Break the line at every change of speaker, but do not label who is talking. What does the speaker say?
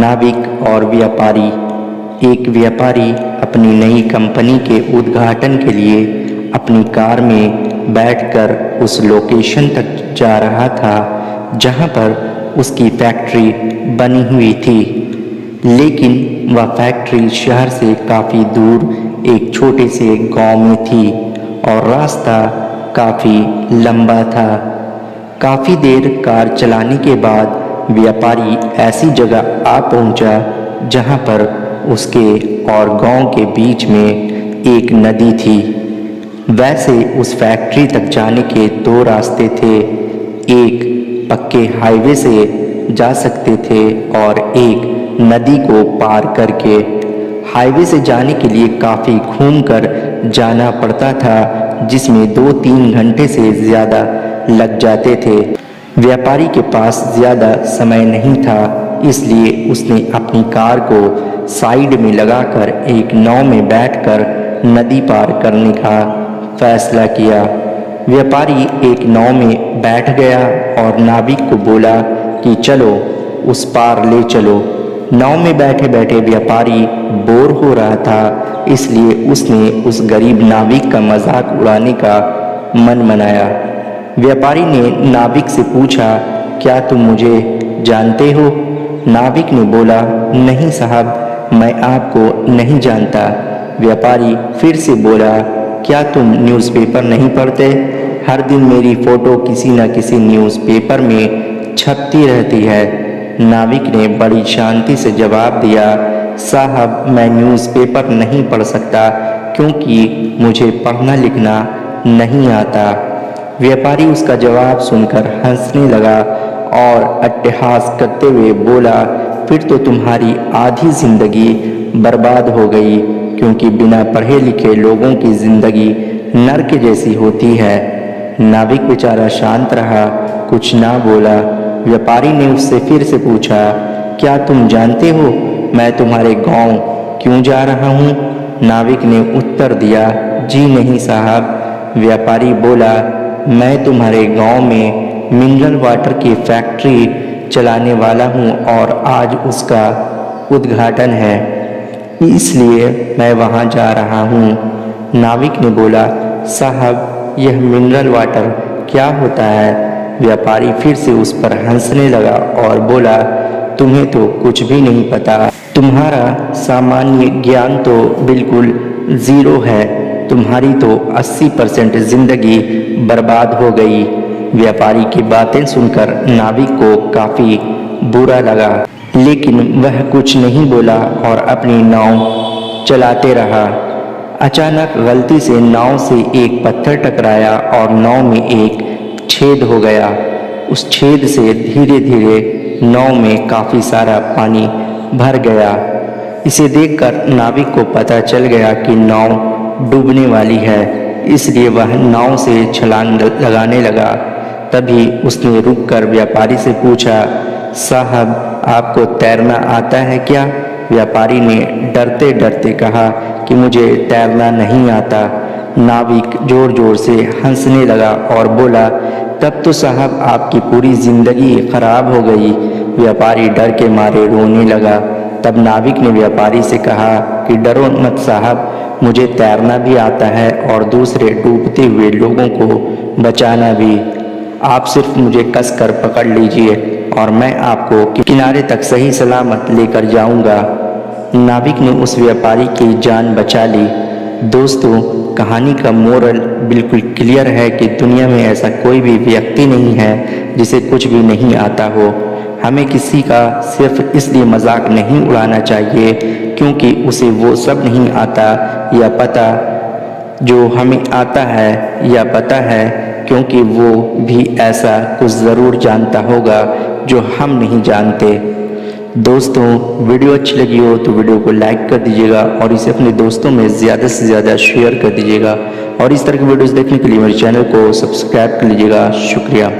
नाविक और व्यापारी। एक व्यापारी अपनी नई कंपनी के उद्घाटन के लिए अपनी कार में बैठकर उस लोकेशन तक जा रहा था जहां पर उसकी फैक्ट्री बनी हुई थी, लेकिन वह फैक्ट्री शहर से काफ़ी दूर एक छोटे से गांव में थी और रास्ता काफ़ी लंबा था। काफ़ी देर कार चलाने के बाद व्यापारी ऐसी जगह आ पहुंचा जहां पर उसके और गांव के बीच में एक नदी थी। वैसे उस फैक्ट्री तक जाने के दो रास्ते थे, एक पक्के हाईवे से जा सकते थे और एक नदी को पार करके। हाईवे से जाने के लिए काफ़ी घूमकर जाना पड़ता था, जिसमें 2-3 घंटे से ज़्यादा लग जाते थे। व्यापारी के पास ज़्यादा समय नहीं था, इसलिए उसने अपनी कार को साइड में लगाकर एक नाव में बैठकर नदी पार करने का फैसला किया। व्यापारी एक नाव में बैठ गया और नाविक को बोला कि चलो उस पार ले चलो। नाव में बैठे बैठे व्यापारी बोर हो रहा था, इसलिए उसने उस गरीब नाविक का मजाक उड़ाने का मन बनाया। व्यापारी ने नाविक से पूछा, क्या तुम मुझे जानते हो? नाविक ने बोला, नहीं साहब, मैं आपको नहीं जानता। व्यापारी फिर से बोला, क्या तुम न्यूज़पेपर नहीं पढ़ते? हर दिन मेरी फ़ोटो किसी न किसी न्यूज़पेपर में छपती रहती है। नाविक ने बड़ी शांति से जवाब दिया, साहब, मैं न्यूज़पेपर नहीं पढ़ सकता क्योंकि मुझे पढ़ना लिखना नहीं आता। व्यापारी उसका जवाब सुनकर हंसने लगा और अट्टहास करते हुए बोला, फिर तो तुम्हारी आधी ज़िंदगी बर्बाद हो गई, क्योंकि बिना पढ़े लिखे लोगों की ज़िंदगी नर्क जैसी होती है। नाविक बेचारा शांत रहा, कुछ ना बोला। व्यापारी ने उससे फिर से पूछा, क्या तुम जानते हो मैं तुम्हारे गांव क्यों जा रहा हूँ? नाविक ने उत्तर दिया, जी नहीं साहब। व्यापारी बोला, मैं तुम्हारे गांव में मिनरल वाटर की फैक्ट्री चलाने वाला हूँ और आज उसका उद्घाटन है, इसलिए मैं वहाँ जा रहा हूँ। नाविक ने बोला, साहब, यह मिनरल वाटर क्या होता है? व्यापारी फिर से उस पर हंसने लगा और बोला, तुम्हें तो कुछ भी नहीं पता, तुम्हारा सामान्य ज्ञान तो बिल्कुल ज़ीरो है, तुम्हारी तो 80% ज़िंदगी बर्बाद हो गई। व्यापारी की बातें सुनकर नाविक को काफ़ी बुरा लगा, लेकिन वह कुछ नहीं बोला और अपनी नाव चलाते रहा। अचानक गलती से नाव से एक पत्थर टकराया और नाव में एक छेद हो गया। उस छेद से धीरे धीरे नाव में काफ़ी सारा पानी भर गया। इसे देखकर नाविक को पता चल गया कि नाव डूबने वाली है, इसलिए वह नाव से छलांग लगाने लगा। तभी उसने रुककर व्यापारी से पूछा, साहब, आपको तैरना आता है क्या? व्यापारी ने डरते डरते कहा कि मुझे तैरना नहीं आता। नाविक ज़ोर ज़ोर से हंसने लगा और बोला, तब तो साहब आपकी पूरी ज़िंदगी खराब हो गई। व्यापारी डर के मारे रोने लगा। तब नाविक ने व्यापारी से कहा कि डरो मत साहब, मुझे तैरना भी आता है और दूसरे डूबते हुए लोगों को बचाना भी। आप सिर्फ मुझे कसकर पकड़ लीजिए और मैं आपको किनारे तक सही सलामत लेकर जाऊंगा। नाविक ने उस व्यापारी की जान बचा ली। दोस्तों, कहानी का मोरल बिल्कुल क्लियर है कि दुनिया में ऐसा कोई भी व्यक्ति नहीं है जिसे कुछ भी नहीं आता हो। हमें किसी का सिर्फ इसलिए मजाक नहीं उड़ाना चाहिए क्योंकि उसे वो सब नहीं आता या पता जो हमें आता है, या पता है क्योंकि वो भी ऐसा कुछ ज़रूर जानता होगा जो हम नहीं जानते। दोस्तों, वीडियो अच्छी लगी हो तो वीडियो को लाइक कर दीजिएगा और इसे अपने दोस्तों में ज़्यादा से ज़्यादा शेयर कर दीजिएगा और इस तरह की वीडियोस देखने के लिए मेरे चैनल को सब्सक्राइब कर लीजिएगा। शुक्रिया।